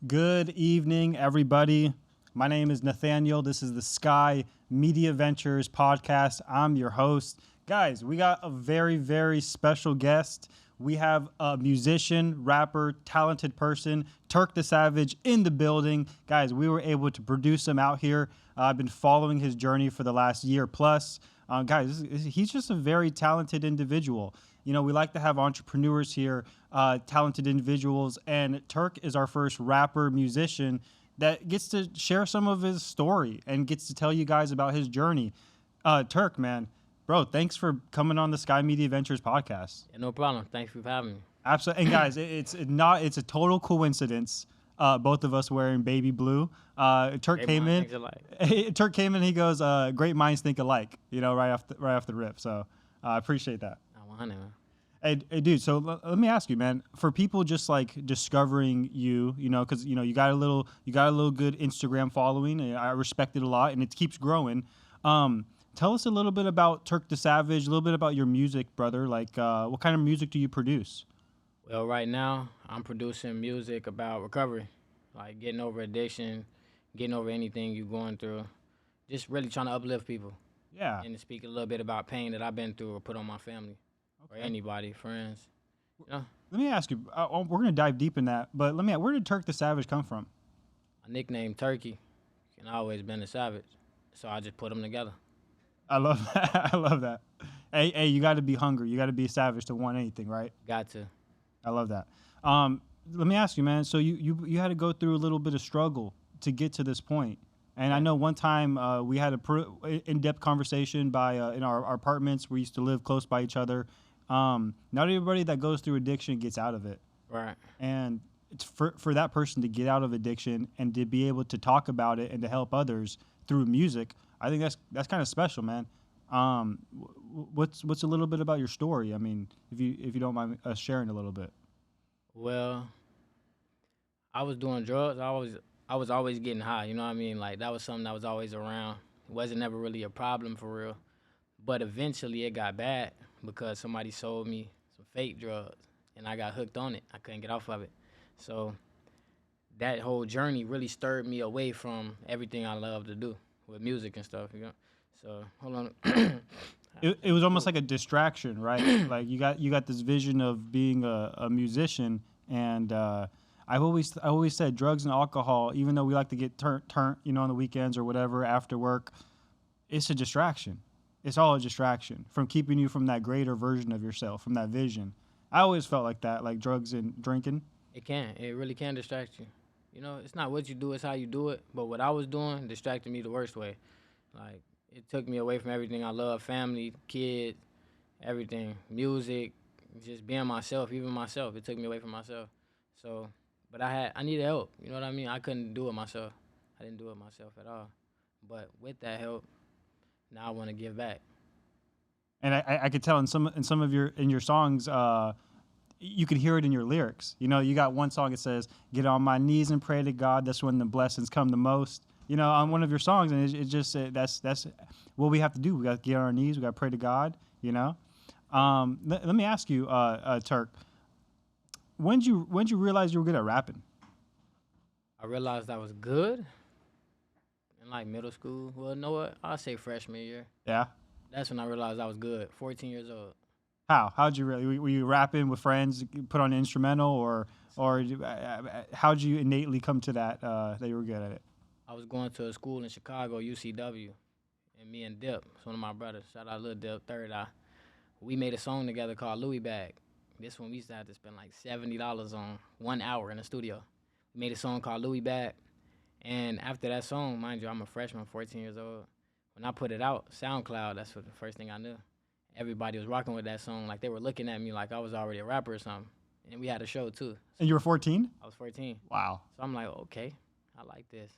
Good evening, everybody. My name is Nathaniel. This is the Sky Media Ventures podcast. I'm your host. Guys, we got a very, very special guest. We have a musician, rapper, talented person, Turk the Savage, in the building. Guys, we were able to produce him out here. I've been following his journey for the last year plus. Guys, he's just a very talented individual. You know, we like to have entrepreneurs here, talented individuals, and Turk is our first rapper musician that gets to share some of his story and gets to tell you guys about his journey. Turk, man, bro, thanks for coming on the Sky Media Ventures podcast. Yeah, no problem. Thanks for having me. Absolutely, and guys, it's a total coincidence. Both of us wearing baby blue. Turk came in. Turk came in. He goes, "Great minds think alike." You know, right off the rip. So I appreciate that. Hey, dude. So let me ask you, man. For people just like discovering you, you know, because you got a little good Instagram following. And I respect it a lot, and it keeps growing. Tell us a little bit about Turk the Savage. A little bit about your music, brother. Like, what kind of music do you produce? Well, right now I'm producing music about recovery, like getting over addiction, getting over anything you're going through. Just really trying to uplift people. Yeah. And to speak a little bit about pain that I've been through or put on my family. Or anybody, friends. Let me ask you. We're gonna dive deep in that, but where did Turk the Savage come from? My nickname Turkey, and I always been a savage, so I just put them together. I love that. I love that. Hey, you got to be hungry. You got to be a savage to want anything, right? Got to. I love that. Let me ask you, man. So you had to go through a little bit of struggle to get to this point. And I know one time we had a in-depth conversation in our apartments. We used to live close by each other. Not everybody that goes through addiction gets out of it. Right. And it's for that person to get out of addiction and to be able to talk about it and to help others through music, I think that's kind of special, man. What's a little bit about your story? I mean, if you don't mind us sharing a little bit. Well, I was doing drugs. I was always getting high. You know what I mean? Like that was something that was always around. It wasn't never really a problem for real. But eventually it got bad because somebody sold me some fake drugs and I got hooked on it. I couldn't get off of it. So that whole journey really stirred me away from everything I love to do with music and stuff, you know. So hold on. It was almost like a distraction, right? Like you got this vision of being a musician, and I've always said drugs and alcohol, even though we like to get turnt, you know, on the weekends or whatever after work, it's a distraction. It's all a distraction from keeping you from that greater version of yourself, from that vision. I always felt like that, like drugs and drinking. It really can distract you. You know, it's not what you do, it's how you do it. But what I was doing distracted me the worst way. Like, it took me away from everything I love, family, kids, everything, music, just being myself, even myself. It took me away from myself. So, but I needed help. You know what I mean? I couldn't do it myself. I didn't do it myself at all. But with that help, now I want to give back. And I could tell in some of your songs, you could hear it in your lyrics. You know, you got one song that says, "Get on my knees and pray to God. That's when the blessings come the most." You know, on one of your songs, and it just that's what we have to do. We got to get on our knees. We got to pray to God. You know. Let me ask you, Turk. When'd you realize you were good at rapping? I realized I was good in like middle school. Well, you know what? I'll say freshman year. Yeah. That's when I realized I was good. 14 years old. How'd you really? Were you rapping with friends, put on an instrumental, or how'd you innately come to that you were good at it? I was going to a school in Chicago, UCW, and me and Dip, one of my brothers, shout out Lil Dip, Third Eye, we made a song together called Louis Bag. This one we used to have to spend like $70 on 1 hour in the studio. We made a song called Louis Bag, and after that song, mind you, I'm a freshman, 14 years old. When I put it out, SoundCloud, that's what the first thing I knew. Everybody was rocking with that song. Like, they were looking at me like I was already a rapper or something. And we had a show, too. And you were 14? I was 14. Wow. So I'm like, okay, I like this.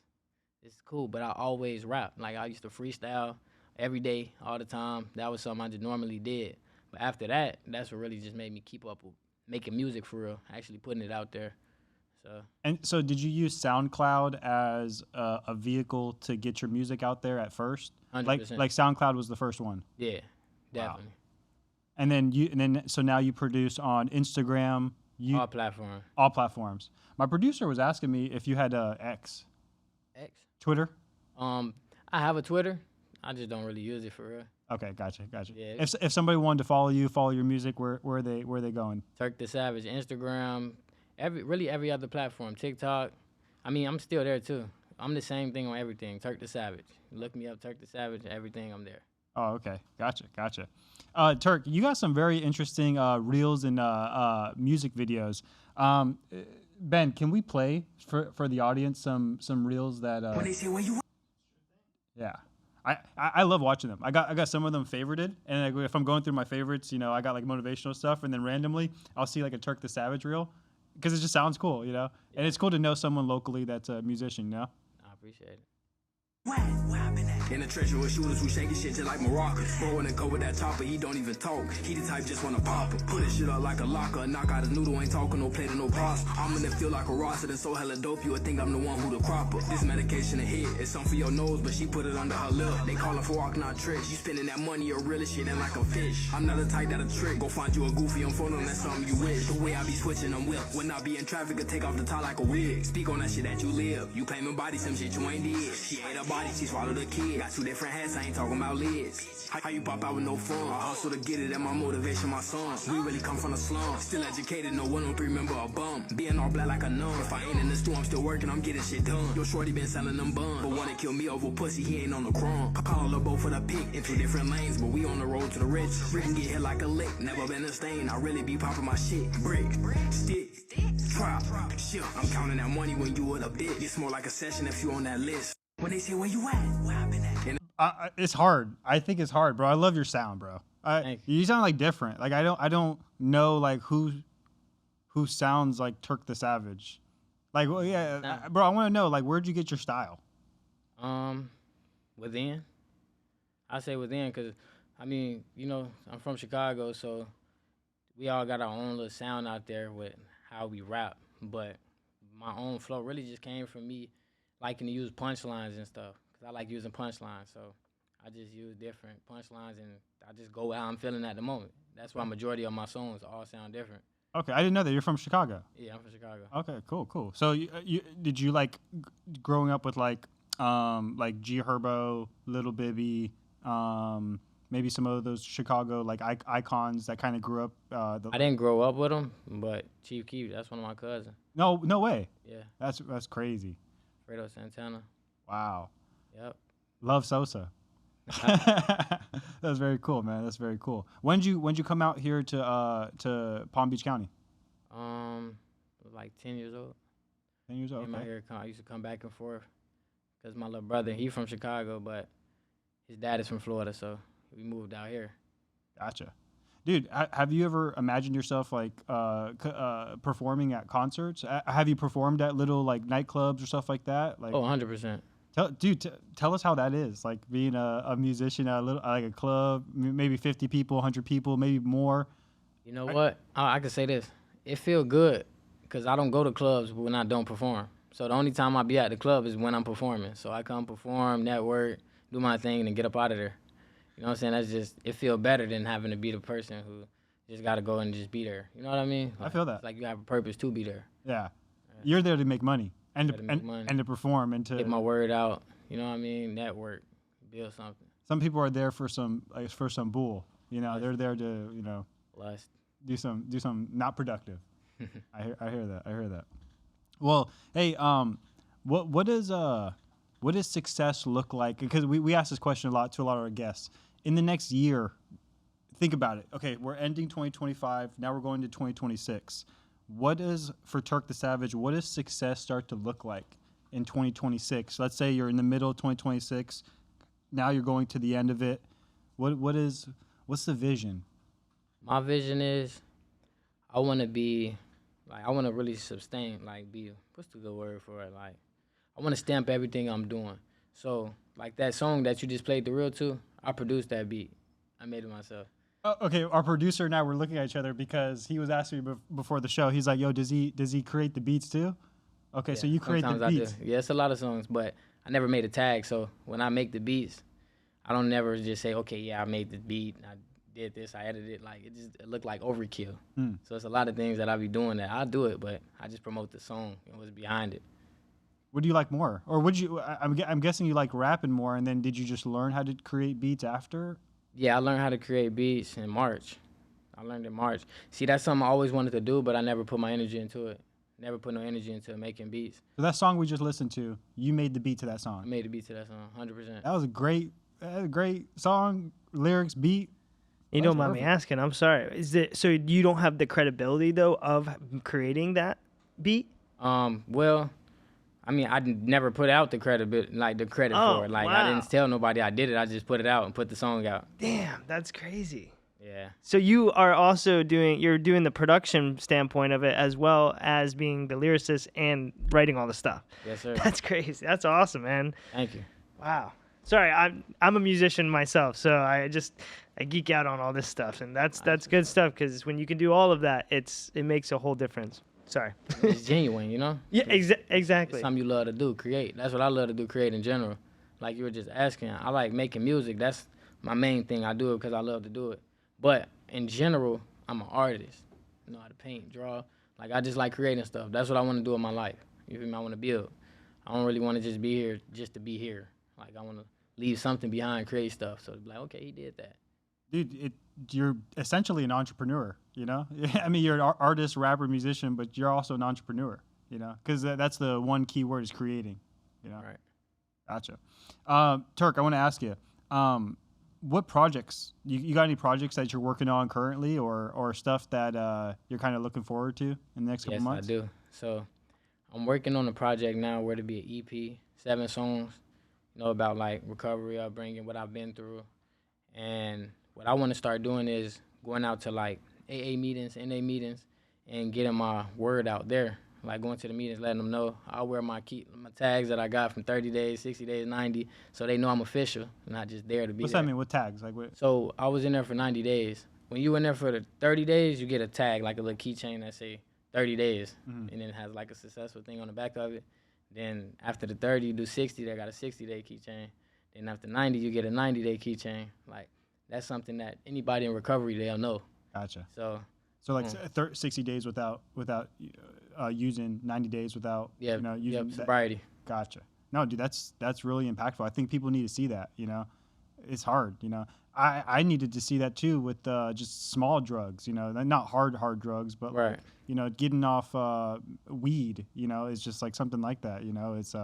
This is cool, but I always rap. Like, I used to freestyle every day, all the time. That was something I just normally did. But after that, that's what really just made me keep up with making music for real, actually putting it out there. So did you use SoundCloud as a vehicle to get your music out there at first? 100%. Like SoundCloud was the first one? Yeah, definitely. Wow. And then so now you produce on Instagram All platforms. All platforms. My producer was asking me if you had X, X. Twitter. I have a Twitter. I just don't really use it for real. Okay, gotcha. Yeah. If somebody wanted to follow your music, where are they going? Turk the Savage, Instagram, every other platform, TikTok. I mean, I'm still there too. I'm the same thing on everything. Turk the Savage. Look me up, Turk the Savage. Everything, I'm there. Oh, okay, gotcha. Turk, you got some very interesting reels and music videos. Ben, can we play for the audience some reels that? When they say where you. Yeah. I love watching them. I got some of them favorited, and like, if I'm going through my favorites, you know, I got like motivational stuff, and then randomly I'll see like a Turk the Savage reel, because it just sounds cool, you know, and it's cool to know someone locally that's a musician, you know. I appreciate it. In the treasure with shooters who shaking shit just like Moroccans. Bro, when they go with that chopper, he don't even talk. He the type just wanna pop it. Put his shit up like a locker. Knock out his noodle, ain't talking, no plate or no pasta. I'm in the feel like a roster, and so hella dope, you would think I'm the one who the cropper. This medication in here, it's something for your nose, but she put it under her lip. They call her for walk, not tricks. You spending that money, you're really shit and like a fish. I'm not the type that'll trick. Go find you a goofy on phone, that's something you wish. The way I be switching them whip. When I be in traffic, I take off the tie like a wig. Speak on that shit that you live. You claiming body, some shit you ain't did. She ate her body, she swallowed her kid. Got 2 different hats, I ain't talking about lids. How you pop out with no fun? I hustle to get it, and my motivation, my son. We really come from the slum. Still educated, no 103 member a bum. Being all black like a nun. If I ain't in the store, I'm still working, I'm getting shit done. Your shorty been selling them buns, but wanna kill me over pussy, he ain't on the crumb. Call her both for the pick in 2 different lanes, but we on the road to the rich. We can get hit like a lick, never been a stain. I really be popping my shit. Brick, stick, trap, shit. I'm counting that money when you with a bit. It's more like a session if you on that list. When they say where you at, where I been at? It's hard. I think it's hard, bro. I love your sound, bro. You sound like different. Like I don't know like who sounds like Turk the Savage. Like, well, yeah, bro. I want to know like where'd you get your style? Within. I say within, cause I mean, you know, I'm from Chicago, so we all got our own little sound out there with how we rap. But my own flow really just came from me liking to use punchlines and stuff. I like using punchlines, so I just use different punchlines, and I just go how I'm feeling at the moment. That's why majority of my songs all sound different. Okay, I didn't know that. You're from Chicago. Yeah, I'm from Chicago. Okay, cool. So did you like growing up with like G Herbo, Little Bibby, maybe some of those Chicago like icons that kind of grew up? I didn't grow up with them, but Chief Keef, that's one of my cousins. No way. Yeah. That's crazy. Fredo Santana. Wow. Yep. Love Sosa. That's very cool, man. That's very cool. When'd you come out here to Palm Beach County? Like 10 years old. 10 years old. Came out Okay. here, I used to come back and forth because my little brother, he from Chicago, but his dad is from Florida, so we moved out here. Gotcha. Dude, have you ever imagined yourself like performing at concerts? Have you performed at little like nightclubs or stuff like that? Like, Oh, 100%. Tell us how that is, like being a musician at like a club, maybe 50 people, 100 people, maybe more. You know what? I can say this. It feel good because I don't go to clubs when I don't perform. So the only time I be at the club is when I'm performing. So I come perform, network, do my thing, and get up out of there. You know what I'm saying? That's just, it feel better than having to be the person who just got to go and just be there. You know what I mean? Like, I feel that. It's like you have a purpose to be there. Yeah. You're there to make money and money. and to perform and to Get my word out. You know what I mean? Network, build something. Some people are there for some bull. You know, Lust. they're there to, you know, Lust. do some not productive. I hear that. Well, hey, what does success look like? Because we ask this question a lot to a lot of our guests. In the next year, think about it. Okay, we're ending 2025. Now we're going to 2026. What is, for Turk the Savage, what does success start to look like in 2026? Let's say you're in the middle of 2026. Now you're going to the end of it. What's the vision? My vision is I want to be, like, I want to really sustain, like, be, what's the good word for it? Like, I want to stamp everything I'm doing. So, like that song that you just played the reel to, I produced that beat. I made it myself. Okay, our producer and I were looking at each other because he was asking me before the show. He's like, "Yo, does he create the beats too?" Okay, Yeah, so you create the sometimes beats. I do. Yeah, it's a lot of songs, but I never made a tag. So when I make the beats, I don't never just say, "Okay, yeah, I made the beat, I did this, I edited it. Like it looked like overkill. Mm. So it's a lot of things that I be doing that I do it, but I just promote the song and what's behind it. What do you like more, or would you? I'm guessing you like rapping more, and then did you just learn how to create beats after? Yeah, I learned how to create beats in March. I learned in March. See, that's something I always wanted to do, but I never put my energy into it. Never put no energy into making beats. So that song we just listened to, you made the beat to that I song. made the beat to that song, 100%. That was a great song, lyrics, beat. You That's don't mind me perfect. asking. I'm sorry. Is it so you don't have the credibility though of creating that beat? Well, I mean, I never put out the credit Oh, for it. Like, wow. I didn't tell nobody I did it. I just put it out and put the song out. Damn, that's crazy. Yeah. So you are also you're doing the production standpoint of it as well as being the lyricist and writing all the stuff. Yes, sir. That's crazy. That's awesome, man. Thank you. Wow. Sorry, I'm a musician myself, so I geek out on all this stuff, and that's good stuff because when you can do all of that, it makes a whole difference. Sorry. It's genuine, you know? Yeah, It's exactly. something you love to do, create. That's what I love to do, create in general. Like you were just asking, I like making music. That's my main thing. I do it because I love to do it. But in general, I'm an artist. I know how to paint, draw. Like, I just like creating stuff. That's what I want to do in my life. You feel me? I want to build. I don't really want to just be here just to be here. Like, I want to leave something behind, create stuff. So, like, okay, he did that. Dude, you're essentially an entrepreneur, you know? I mean, you're an artist, rapper, musician, but you're also an entrepreneur, you know? Because that's the one key word is creating, you know? Right. Gotcha. Turk, I want to ask you, what projects, you got any projects that you're working on currently or stuff that you're kind of looking forward to in the next couple Yes, months? I do. So, I'm working on a project now where to be an EP, 7 songs, you know, about, like, recovery, upbringing, what I've been through. And what I want to start doing is going out to, like, AA meetings, NA meetings, and getting my word out there. Like, going to the meetings, letting them know. I'll wear my tags that I got from 30 days, 60 days, 90, so they know I'm official, not just there to be What's there. that mean? What tags? Like what? So I was in there for 90 days. When you in there for the 30 days, you get a tag, like a little keychain that say 30 days, and then it has, like, a successful thing on the back of it. Then after the 30, you do 60, they got a 60-day keychain. Then after 90, you get a 90-day keychain. Like, that's something that anybody in recovery, they'll know. Gotcha. So So like 60 days without using, 90 days without yeah, using that. sobriety. Gotcha. No, dude, that's really impactful. I think people need to see that. You know, it's hard. You know, I needed to see that too with just small drugs. You know, not hard drugs, but Right. like, you know, getting off weed. You know, it's just like something like that. You know, it's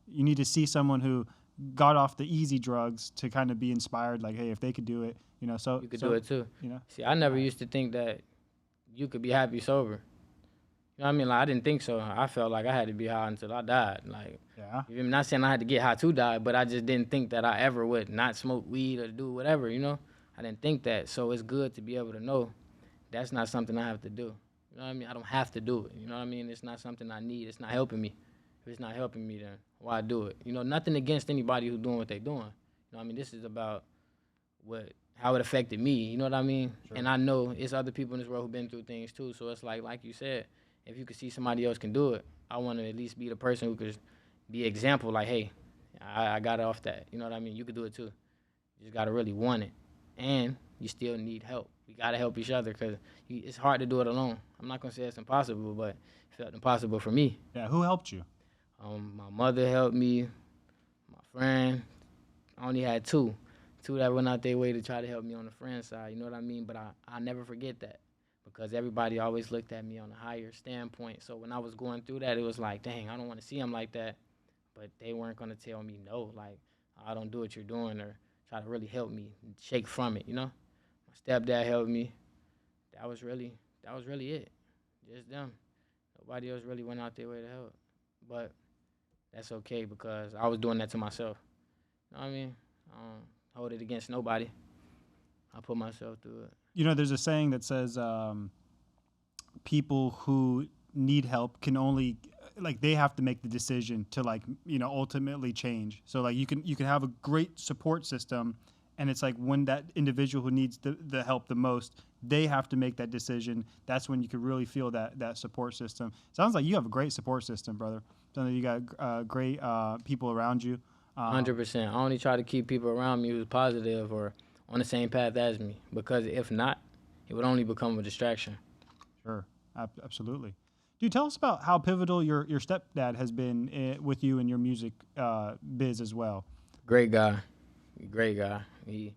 you need to see someone who got off the easy drugs to kind of be inspired. Like, hey, if they could do it, you know, so You could do it too. You know, See, I never used to think that you could be happy sober. You know what I mean? Like, I didn't think so. I felt like I had to be high until I died. Like, yeah. you feel me? Not saying I had to get high to die, but I just didn't think that I ever would not smoke weed or do whatever, you know? I didn't think that. So it's good to be able to know that's not something I have to do. You know what I mean? I don't have to do it. You know what I mean? It's not something I need. It's not helping me. If it's not helping me, then why do it? You know, nothing against anybody who's doing what they're doing. You know what I mean? This is about how it affected me. You know what I mean? Sure. And I know it's other people in this world who've been through things too. So it's like you said, if you could see somebody else can do it, I want to at least be the person who could be example. Like, hey, I got off that. You know what I mean? You could do it too. You just gotta really want it, and you still need help. We gotta help each other because it's hard to do it alone. I'm not gonna say it's impossible, but it felt impossible for me. Yeah. Who helped you? My mother helped me. My friend, I only had two that went out their way to try to help me on the friend side. You know what I mean? But I never forget that because everybody always looked at me on a higher standpoint. So when I was going through that, it was like, dang, I don't want to see them like that. But they weren't gonna tell me no, like, I don't do what you're doing, or try to really help me shake from it. You know? My stepdad helped me. That was really it. Just them. Nobody else really went out their way to help. But that's okay because I was doing that to myself. You know what I mean? I don't hold it against nobody. I put myself through it. You know, there's a saying that says people who need help can only, like, they have to make the decision to, like, you know, ultimately change. So like you can have a great support system, and it's like when that individual who needs the help the most, they have to make that decision. That's when you can really feel that support system. Sounds like you have a great support system, brother. Sounds like you got great people around you. 100%. I only try to keep people around me who's positive or on the same path as me. Because if not, it would only become a distraction. Sure, absolutely. Dude, tell us about how pivotal your stepdad has been with you in your music biz as well. Great guy, great guy. He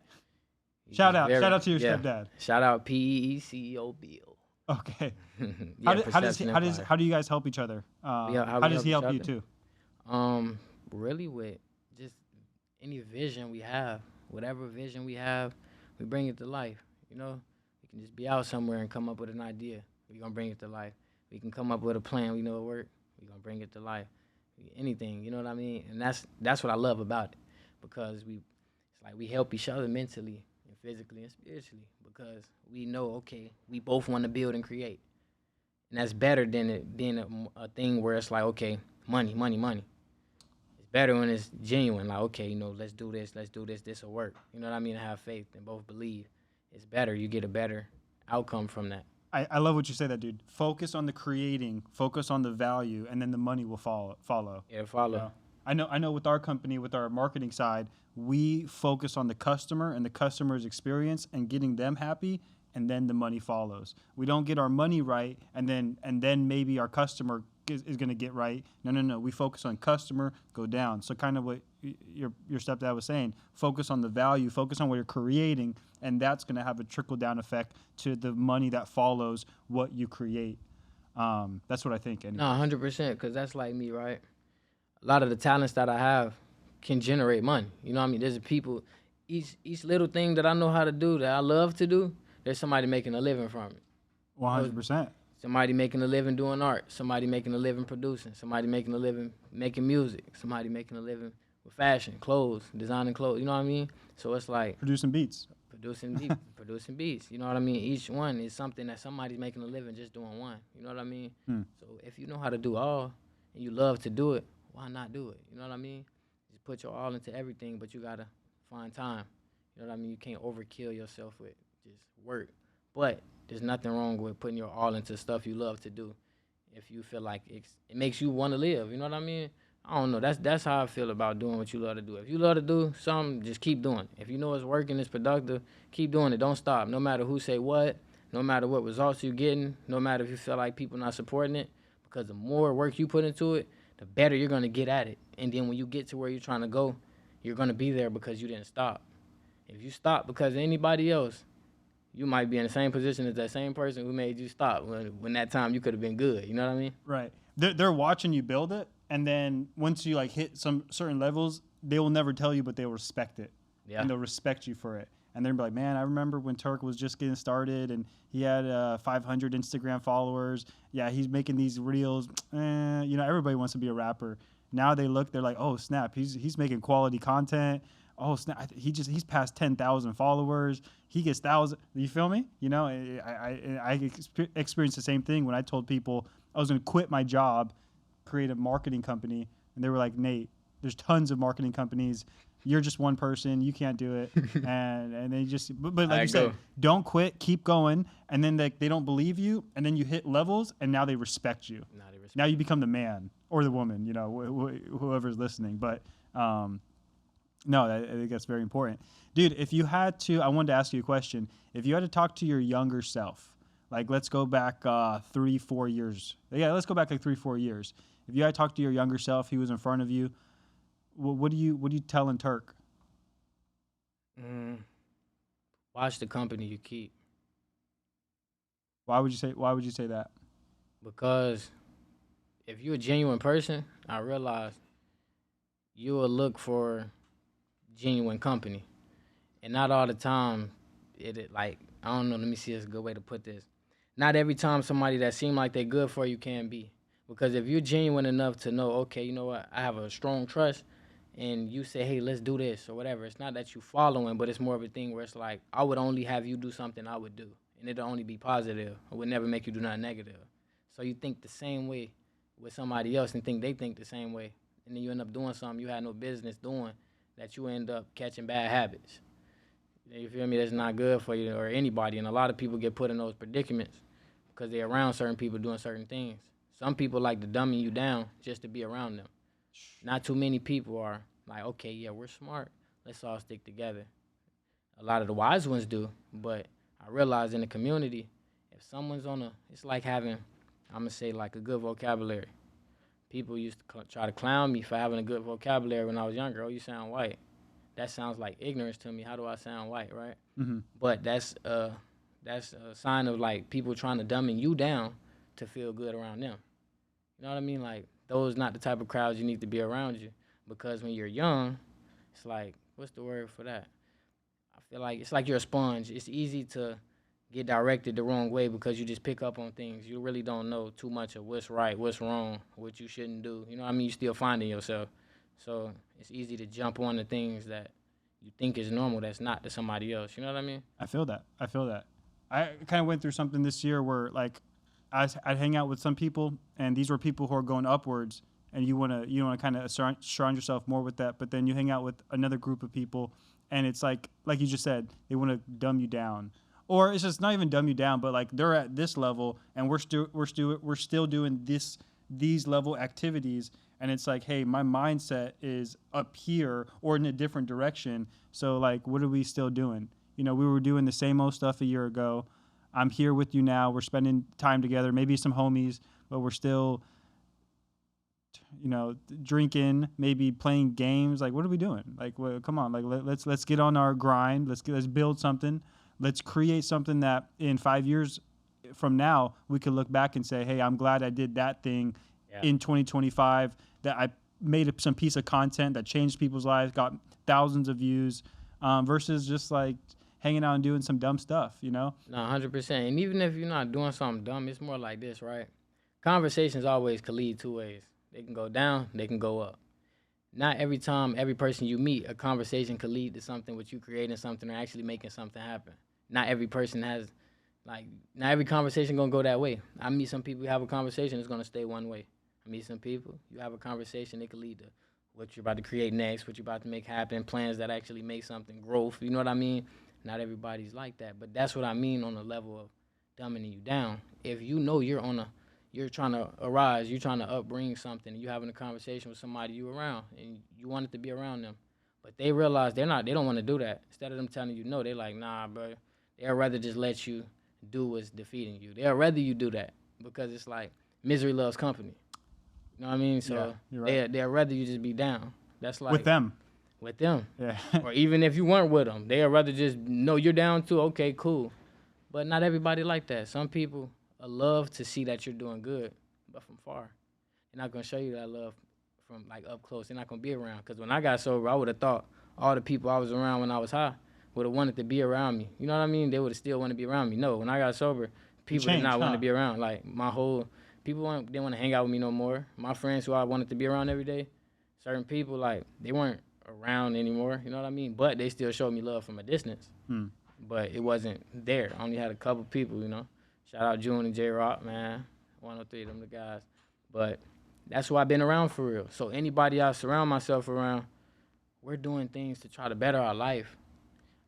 Shout out to your yeah. stepdad. Shout out PECO Bill. Okay. Yeah, How do you guys help each other? How does he help you too? Really with just any vision we have, whatever vision we have, we bring it to life. You know, we can just be out somewhere and come up with an idea. We're gonna bring it to life. We can come up with a plan. We know it work. We're gonna bring it to life. Anything, you know what I mean? And that's what I love about it, because it's like we help each other mentally and physically and spiritually, because we know, okay, we both want to build and create, and that's better than it being a thing where it's like, okay, money. It's better when it's genuine, like, okay, you know, let's do this, this will work. You know what I mean? Have faith and both believe. It's better. You get a better outcome from that. I love what you say that, dude. Focus on the creating, focus on the value, and then the money will follow. Yeah, follow. You know? I know with our company, with our marketing side, we focus on the customer and the customer's experience and getting them happy, and then the money follows. We don't get our money right, and then maybe our customer is going to get right. No. We focus on customer, go down. So kind of what your stepdad was saying, focus on the value, focus on what you're creating, and that's going to have a trickle-down effect to the money that follows what you create. That's what I think. Anyway. No, 100%, because that's like me, right? A lot of the talents that I have can generate money. You know what I mean? There's people, each little thing that I know how to do, that I love to do, there's somebody making a living from it. 100%. Somebody making a living doing art. Somebody making a living producing. Somebody making a living making music. Somebody making a living with fashion, clothes, designing clothes. You know what I mean? So it's like producing beats. Producing beats. You know what I mean? Each one is something that somebody's making a living just doing one. You know what I mean? So if you know how to do all and you love to do it, why not do it? You know what I mean? Just put your all into everything, but you gotta find time. You know what I mean? You can't overkill yourself with just work. But there's nothing wrong with putting your all into stuff you love to do if you feel like it makes you want to live. You know what I mean? I don't know. That's how I feel about doing what you love to do. If you love to do something, just keep doing it. If you know it's working, it's productive, keep doing it. Don't stop. No matter who say what, no matter what results you're getting, no matter if you feel like people not supporting it, because the more work you put into it, the better you're going to get at it. And then when you get to where you're trying to go, you're going to be there because you didn't stop. If you stop because of anybody else, you might be in the same position as that same person who made you stop when that time you could have been good. You know what I mean? Right. They're watching you build it, and then once you like hit some certain levels, they will never tell you, but they'll respect it. Yeah. And they'll respect you for it. And they're like, man, I remember when Turk was just getting started, and he had 500 Instagram followers. Yeah, he's making these reels. You know, everybody wants to be a rapper. Now they're like, oh snap, he's making quality content. Oh snap, he's past 10,000 followers. He gets thousands. You feel me? You know, I experienced the same thing when I told people I was going to quit my job, create a marketing company, and they were like, Nate, there's tons of marketing companies. You're just one person. You can't do it. and they just, but like you said, don't quit, keep going. And then they don't believe you. And then you hit levels, and now they respect you. Now you become the man or the woman, you know, whoever's listening. But no, I think that's very important. Dude, if you had to, I wanted to ask you a question. If you had to talk to your younger self, like let's go back 3-4 years. Yeah, let's go back like 3-4 years. If you had to talk to your younger self, he was in front of you, what do you telling Turk? Watch the company you keep. Why would you say that? Because if you're a genuine person, I realize you will look for genuine company. And not all the time it like, I don't know, let me see, it's a good way to put this. Not every time somebody that seem like they're good for you can be. Because if you're genuine enough to know, okay, you know what, I have a strong trust, and you say, hey, let's do this or whatever, it's not that you following, but it's more of a thing where it's like, I would only have you do something I would do, and it'll only be positive. I would never make you do nothing negative. So you think the same way with somebody else and think they think the same way, and then you end up doing something you had no business doing, that you end up catching bad habits. You feel me? That's not good for you or anybody, and a lot of people get put in those predicaments because they're around certain people doing certain things. Some people like to dummy you down just to be around them. Not too many people are like, okay, yeah, we're smart. Let's all stick together. a lot of the wise ones do. But I realized in the community, if someone's it's like having, I'm gonna say like a good vocabulary. People used to try to clown me for having a good vocabulary when I was younger. Oh, you sound white. That sounds like ignorance to me. How do I sound white, right? Mm-hmm. But that's a sign of like people trying to dumbing you down to feel good around them. You know what I mean? Like those not the type of crowds you need to be around you, because when you're young, it's like, what's the word for that? I feel like it's like you're a sponge. It's easy to get directed the wrong way because you just pick up on things. You really don't know too much of what's right, what's wrong, what you shouldn't do. You know what I mean? You're still finding yourself. So it's easy to jump on the things that you think is normal that's not to somebody else. You know what I mean? I feel that. I kind of went through something this year where like I'd hang out with some people, and these were people who are going upwards, and you wanna kind of surround yourself more with that. But then you hang out with another group of people, and it's like you just said, they want to dumb you down, or it's just not even dumb you down, but like they're at this level, and we're still doing these level activities, and it's like, hey, my mindset is up here or in a different direction. So like, what are we still doing? We were doing the same old stuff a year ago. I'm here with you now. We're spending time together, maybe some homies, but we're still, drinking, maybe playing games. Like, what are we doing? Like, well, come on, like let's get on our grind. Let's build something. Let's create something that in 5 years from now we could look back and say, hey, I'm glad I did that thing in 2025. That I made some piece of content that changed people's lives, got thousands of views, versus just like hanging out and doing some dumb stuff, No, 100%. And even if you're not doing something dumb, it's more like this, right? Conversations always can lead two ways. They can go down, they can go up. Not every time, every person you meet, a conversation could lead to something with you creating something or actually making something happen. Not every person has, not every conversation gonna go that way. I meet some people, you have a conversation, it's gonna stay one way. I meet some people, you have a conversation, it could lead to what you're about to create next, what you're about to make happen, plans that actually make something, growth, you know what I mean? Not everybody's like that, but that's what I mean on the level of dumbing you down. If you know you're trying to arise, you're trying to upbring something, you're having a conversation with somebody you around, and you want it to be around them, but they realize they don't want to do that. Instead of them telling you no, they're like, nah, bro. They'll rather just let you do what's defeating you. They'll rather you do that because it's like misery loves company. You know what I mean? So yeah, right. they'll rather you just be down. That's like with them. Yeah. Or even if you weren't with them, they'd rather just know you're down too. Okay, cool. But not everybody like that. Some people love to see that you're doing good, but from far. They're not going to show you that love from like up close. They're not going to be around. Because when I got sober, I would have thought all the people I was around when I was high would have wanted to be around me. You know what I mean? They would have still want to be around me. No, when I got sober, people did not want to be around. Like people didn't want to hang out with me no more. My friends who I wanted to be around every day, certain people, like, they weren't around anymore, you know what I mean? But they still showed me love from a distance. But it wasn't there. I only had a couple people, Shout out June and J-Rock, man. 103, them the guys. But that's who I've been around for real. So anybody I surround myself around, we're doing things to try to better our life.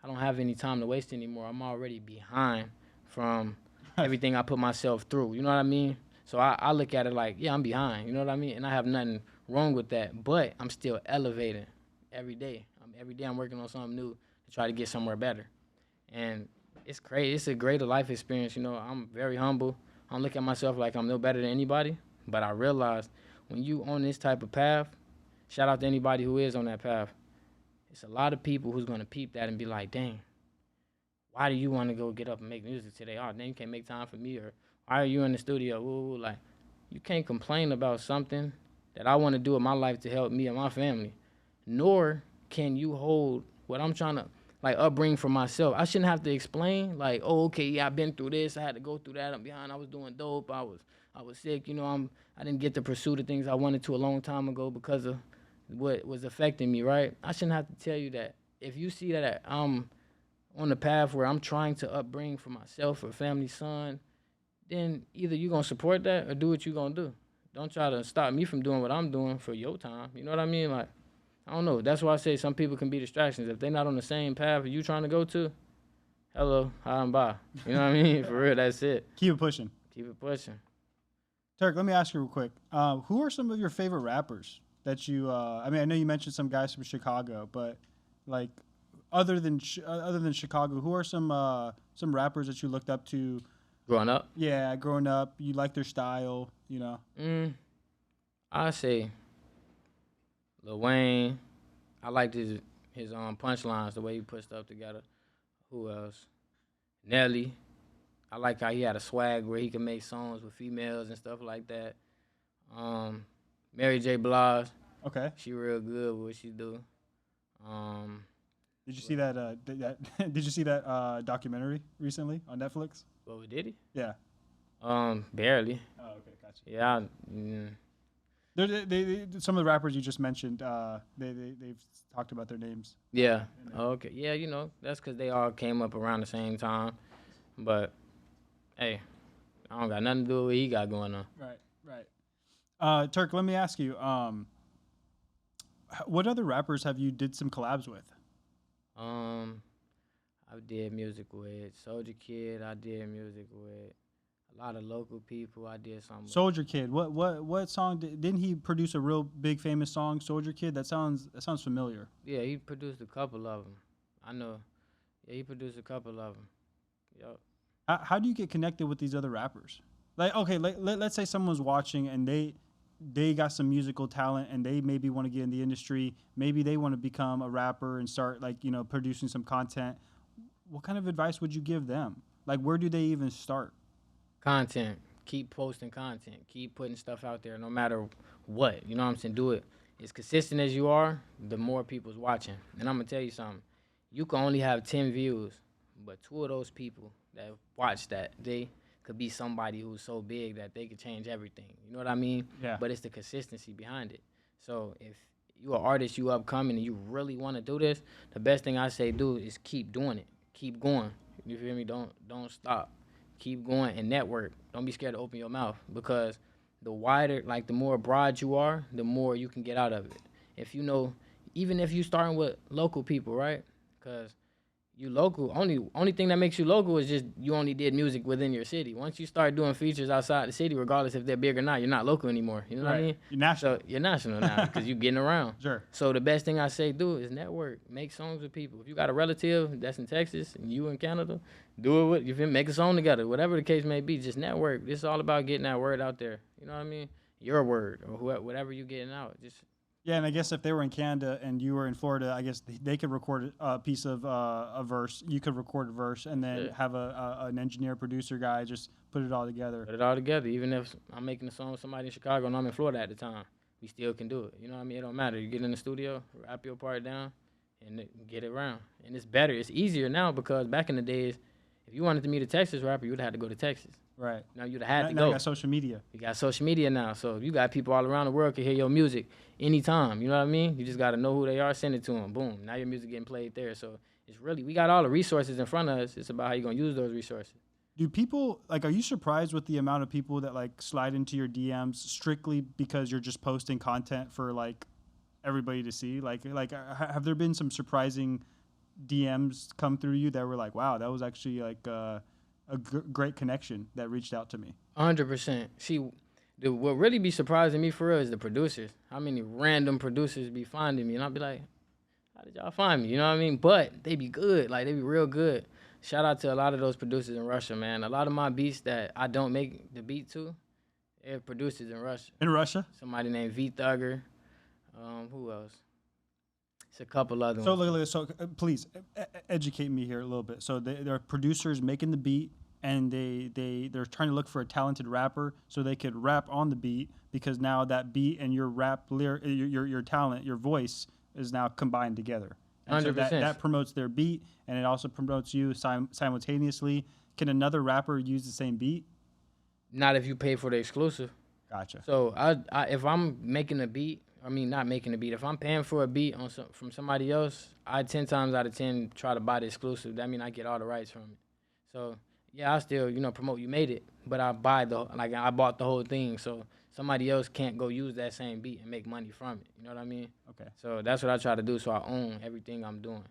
I don't have any time to waste anymore. I'm already behind from everything I put myself through, you know what I mean? So I look at it like, yeah, I'm behind, you know what I mean? And I have nothing wrong with that, but I'm still elevating every day. Every day I'm working on something new to try to get somewhere better. And it's crazy. It's a greater life experience, I'm very humble. I don't look at myself like I'm no better than anybody, but I realize when you on this type of path, shout out to anybody who is on that path, it's a lot of people who's going to peep that and be like, dang, why do you want to go get up and make music today? Oh, dang, you can't make time for me, or why are you in the studio? Ooh, like, you can't complain about something that I want to do in my life to help me and my family, nor can you hold what I'm trying to, like, upbring for myself. I shouldn't have to explain, like, oh, okay, yeah, I've been through this. I had to go through that. I'm behind. I was doing dope. I was sick. I didn't get to pursue the things I wanted to a long time ago because of what was affecting me, right? I shouldn't have to tell you that. If you see that I'm on the path where I'm trying to upbring for myself or family, son, then either you're going to support that or do what you're going to do. Don't try to stop me from doing what I'm doing for your time. You know what I mean? Like, I don't know. That's why I say some people can be distractions. If they're not on the same path you trying to go to, hello, hi and bye. You know what I mean? For real, that's it. Keep it pushing. Keep it pushing. Turk, let me ask you real quick. Who are some of your favorite rappers that you, I know you mentioned some guys from Chicago, but like other than Chicago, who are some rappers that you looked up to? Growing up, Yeah, growing up, you like their style, you know. I say Lil Wayne. I liked his punchlines, the way he put stuff together. Who else? Nelly. I like how he had a swag where he could make songs with females and stuff like that. Mary J. Blige, Okay. she real good with what she do. Did you see that? Did you see that documentary recently on Netflix? What did he? Yeah. Barely. Oh, okay, gotcha. Yeah. Some of the rappers you just mentioned, they've talked about their names. Yeah. Okay. Yeah, that's because they all came up around the same time. But, hey, I don't got nothing to do with what he got going on. Right. Turk, let me ask you, what other rappers have you did some collabs with? I did music with Soldier Kid. I did music with a lot of local people. I did something. Soldier Kid. What song didn't he produce a real big famous song? Soldier Kid. That sounds familiar. Yeah, he produced a couple of them. I know. Yeah, he produced a couple of them. Yup. How do you get connected with these other rappers? Like, okay, let's say someone's watching and they got some musical talent and they maybe want to get in the industry. Maybe they want to become a rapper and start producing some content. What kind of advice would you give them? Like, where do they even start? Content. Keep posting content. Keep putting stuff out there no matter what. You know what I'm saying? Do it. As consistent as you are, the more people's watching. And I'm going to tell you something. You can only have 10 views, but 2 of those people that watch that, they could be somebody who's so big that they could change everything. You know what I mean? Yeah. But it's the consistency behind it. So if you're an artist, you upcoming, and you really want to do this, the best thing I say do is keep doing it. Keep going. You feel me? Don't stop. Keep going and network. Don't be scared to open your mouth, because the wider, the more broad you are, the more you can get out of it. If even if you starting with local people, right? Because you local, only thing that makes you local is just you only did music within your city. Once you start doing features outside the city, regardless if they're big or not, you're not local anymore. You know what I mean? You're national. So you're national now because you're getting around. Sure. So the best thing I say do is network. Make songs with people. If you got a relative that's in Texas and you in Canada, do it with you. Make a song together. Whatever the case may be, just network. This is all about getting that word out there. You know what I mean? Your word or whatever you getting out. Just. Yeah, and I guess if they were in Canada and you were in Florida, I guess they could record a piece of a verse. You could record a verse and then have an engineer, producer guy just put it all together. Put it all together. Even if I'm making a song with somebody in Chicago and I'm in Florida at the time, we still can do it. You know what I mean? It don't matter. You get in the studio, rap your part down, and get it around. And it's better. It's easier now because back in the days, if you wanted to meet a Texas rapper, you'd have to go to Texas. Right. Now you'd have had to now go. You got social media. You got social media now, so you got people all around the world can hear your music anytime. You know what I mean? You just got to know who they are, send it to them. Boom. Now your music getting played there. So it's really, we got all the resources in front of us. It's about how you're going to use those resources. Do people, are you surprised with the amount of people that, slide into your DMs strictly because you're just posting content for, everybody to see? Have there been some surprising DMs come through you that were like, wow, that was actually, great connection that reached out to me? 100%. See, what really be surprising me for real is the producers. How many random producers be finding me? And I'll be like, how did y'all find me? You know what I mean? But they be good. They be real good. Shout out to a lot of those producers in Russia, man. A lot of my beats that I don't make the beat to, they're producers in Russia. In Russia? Somebody named V Thugger. Who else? It's a couple other ones. So please educate me here a little bit. So they're producers making the beat, and they're trying to look for a talented rapper so they could rap on the beat, because now that beat and your rap your talent, your voice is now combined together. And 100%. So that promotes their beat, and it also promotes you simultaneously. Can another rapper use the same beat? Not if you pay for the exclusive. Gotcha. So I if I'm making a beat, not making a beat. If I'm paying for a beat from somebody else, I 10 times out of 10 try to buy the exclusive. That means I get all the rights from it. So yeah, I still promote you made it, but I buy I bought the whole thing. So somebody else can't go use that same beat and make money from it. You know what I mean? Okay. So that's what I try to do. So I own everything I'm doing.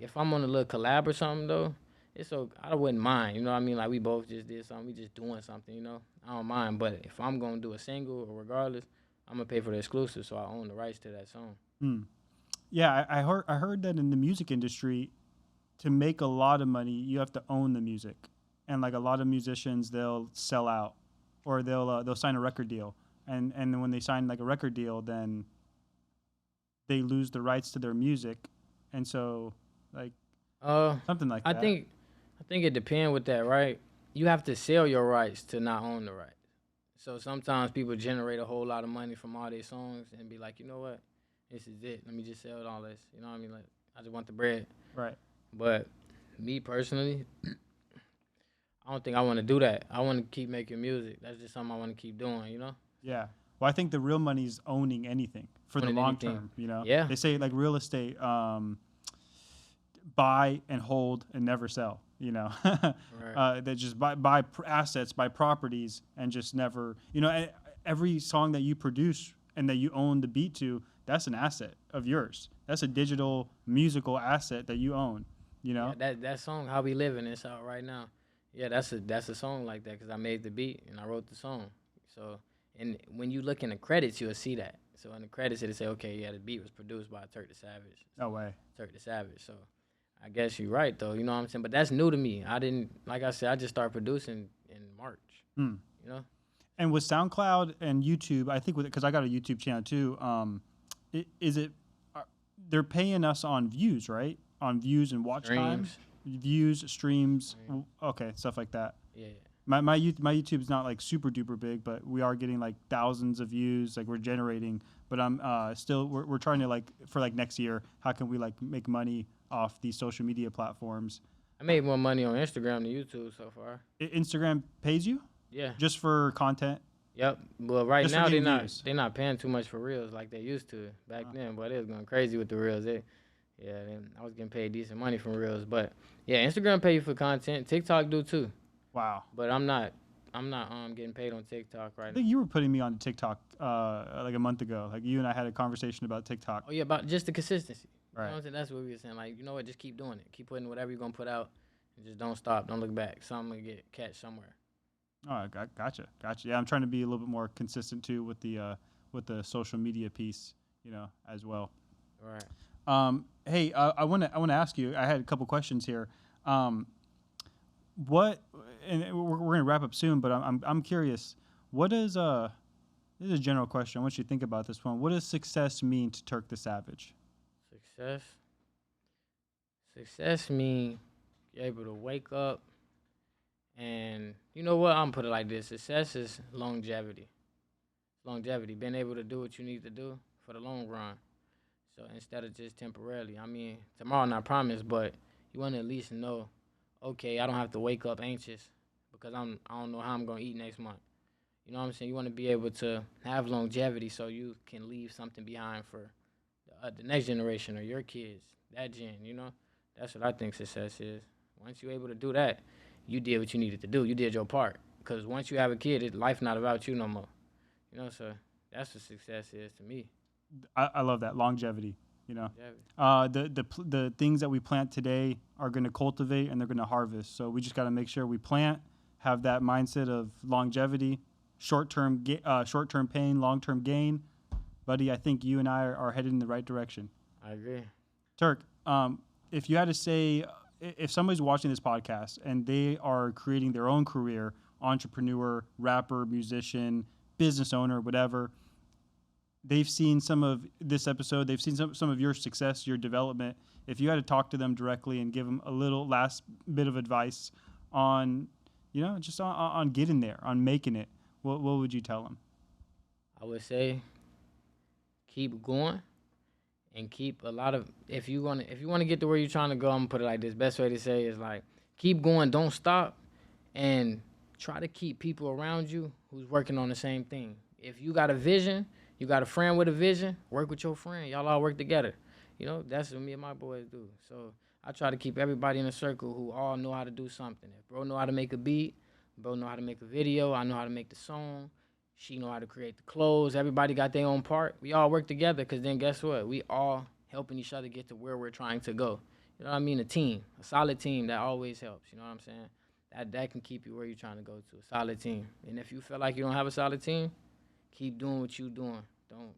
If I'm on a little collab or something though, it's so I wouldn't mind. You know what I mean? We both just did something. We just doing something. I don't mind. But if I'm gonna do a single or regardless, I'm gonna pay for the exclusive, so I own the rights to that song. Yeah, I heard that in the music industry, to make a lot of money, you have to own the music, and like a lot of musicians, they'll sell out, or they'll sign a record deal, and then when they sign like a record deal, then they lose the rights to their music, and so like Uh, something like I that. think I think it depends with that, right? You have to sell your rights to not own the rights. So sometimes people generate a whole lot of money from all their songs and be like, you know what, this is it. Let me just sell all this. You know what I mean? Like I just want the bread. Right. But me personally, I don't think I want to do that. I want to keep making music. That's just something I want to keep doing. You know? Yeah. Well, I think the real money is owning anything for the Owning long anything. term. You know. Yeah. They say like real estate, buy and hold and never sell. You know. Right. They just buy assets, buy properties, and just never. You know, every song that you produce and that you own the beat to, that's an asset of yours. That's a digital musical asset that you own. You know. Yeah, that song "How We Living" it's out right now. Yeah, that's a song like that because I made the beat and I wrote the song. So and when you look in the credits, you'll see that. So in the credits, it'll say, okay, yeah, the beat was produced by Turk the Savage. No way. Turk the Savage. So I guess you're right though. You know what I'm saying? But that's new to me. I didn't like I said. I just started producing in March. Hmm. You know? And with SoundCloud and YouTube, I think because I got a YouTube channel too. Is it? They're paying us on views, right? On views and watch time, Streams. views, streams, okay, stuff like that. Yeah. My YouTube's not like super duper big, but we are getting like thousands of views. Like we're generating, but I'm still we're trying to like for like next year. How can we like make money off these social media platforms? I made more money on Instagram than YouTube so far. Instagram pays you Yeah. just for content. Yep. Well, right Just for now getting views. they're not paying too much for reels like they used to back then. But they was going crazy with the reels. I was getting paid decent money from reels. But yeah, Instagram pay you for content. TikTok do too. Wow. But I'm not getting paid on TikTok I right now. think you were putting me on TikTok like a month ago. Like you and I had a conversation about TikTok. Oh yeah, about just the consistency. You know Right. what I'm saying? That's what we were saying. Like, you know what? Just keep doing it. Keep putting whatever you're gonna put out, and just don't stop. Don't look back. Something gonna get catch somewhere. Oh, gotcha. Yeah, I'm trying to be a little bit more consistent too with the social media piece, as well. All right. Hey, I want to ask you. I had a couple questions here. What? And we're gonna wrap up soon, but I'm curious. What is This is a general question. I want you to think about this one. What does success mean to Turk the Savage? Success mean you're able to wake up and you know what? I'm gonna put it like this. Success is longevity. Being able to do what you need to do for the long run. So instead of just temporarily. I mean, tomorrow not promised, but you wanna at least know, okay, I don't have to wake up anxious because I don't know how I'm gonna eat next month. You know what I'm saying? You want to be able to have longevity so you can leave something behind for the next generation or your kids, that gen, you know? That's what I think success is. Once you're able to do that, you did what you needed to do. You did your part. Because once you have a kid, life not about you no more. You know, so that's what success is to me. I love that longevity. The things that we plant today are going to cultivate and they're going to harvest. So we just got to make sure we plant, have that mindset of longevity, short-term pain, long-term gain. Buddy, I think you and I are headed in the right direction. I agree. Turk, if you had to say, if somebody's watching this podcast and they are creating their own career, entrepreneur, rapper, musician, business owner, whatever, they've seen some of this episode, they've seen some of your success, your development. If you had to talk to them directly and give them a little last bit of advice on, just on getting there, on making it, what would you tell them? I would say keep going and keep a lot of if you want to get to where you're trying to go, I'm gonna put it like this. Best way to say is like keep going, don't stop, and try to keep people around you who's working on the same thing. If you got a vision, you got a friend with a vision, work with your friend. Y'all all work together. That's what me and my boys do. So I try to keep everybody in a circle who all know how to do something. If bro know how to make a beat, bro know how to make a video, I know how to make the song, she know how to create the clothes. Everybody got their own part. We all work together because then guess what? We all helping each other get to where we're trying to go. You know what I mean? A solid team that always helps. You know what I'm saying? That can keep you where you're trying to go to, a solid team. And if you feel like you don't have a solid team, keep doing what you're doing.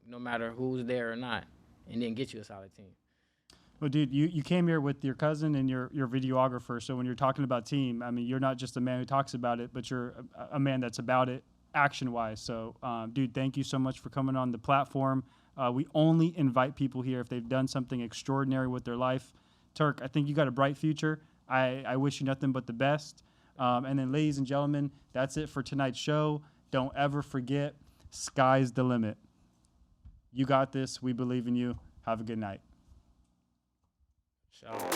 No matter who's there or not, and then get you a solid team. Well, dude, you came here with your cousin and your videographer. So when you're talking about team, I mean, you're not just a man who talks about it, but you're a man that's about it action-wise. So, dude, thank you so much for coming on the platform. We only invite people here if they've done something extraordinary with their life. Turk, I think you got a bright future. I wish you nothing but the best. And then, ladies and gentlemen, that's it for tonight's show. Don't ever forget, sky's the limit. You got this. We believe in you. Have a good night. Shout out.